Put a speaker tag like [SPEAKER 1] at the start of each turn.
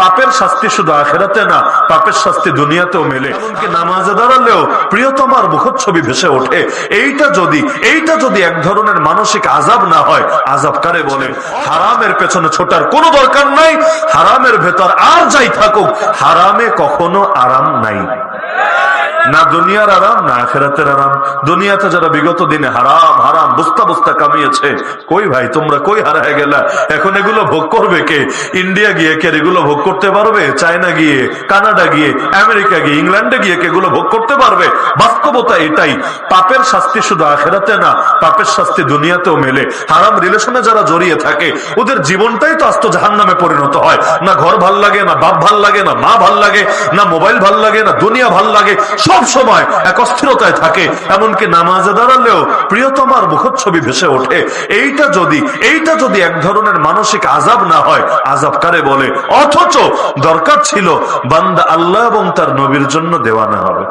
[SPEAKER 1] পাপের শাস্তি শুধু আখিরাতে না, পাপের শাস্তি দুনিয়াতেও মেলে। এমনকি নামাজে দাঁড়ালেও প্রিয়তমার মুখচ্ছবি ভেসে ওঠে। এইটা যদি এক ধরনের মানসিক আযাব না হয়, আযাব কারে বলে? হারামের পেছনে ছোটার কোনো দরকার নাই। হারামের ভেতর আর যাই থাকুক, হারামে কখনো আরাম নাই, না দুনিয়ার আরাম না আখিরাতের আরাম। দুনিয়াতে যারা বিগত দিনে হারাম হারাম বুস্তা বুস্তা কামিয়েছে, কই ভাই তোমরা কই হারায় গেলা? এখন এগুলো ভোগ করবে কে? ইন্ডিয়া গিয়ে কে এগুলো ভোগ করতে পারবে? চায়না গিয়ে, কানাডা গিয়ে, আমেরিকা গিয়ে, ইংল্যান্ডে গিয়ে কে এগুলো ভোগ করতে পারবে? বাস্তবতা এটাই, পাপের শাস্তি শুধু আখিরাতে না, পাপের শাস্তি দুনিয়াতেও মেলে। হারাম রিলেশনে যারা জড়িয়ে থাকে, ওদের জীবনটাই তো আস্ত জাহান্নামে পরিণত হয়। না ঘর ভাল লাগে, না বাপ ভাল লাগে, না মা ভাল লাগে, না মোবাইল ভাল লাগে, না দুনিয়া ভাল লাগে, সব সময় এক অস্থিরতায় থাকে। এমনকি নামাজে দাঁড়ালেও প্রিয়তমার মুখচ্ছবি ভেসে ওঠে। এইটা যদি এক ধরনের মানসিক আযাব না হয়, আযাব কারে বলে? অথচ দরকার ছিল বান্দা আল্লাহ এবং তার নবীর জন্য দেওয়ানা হবে।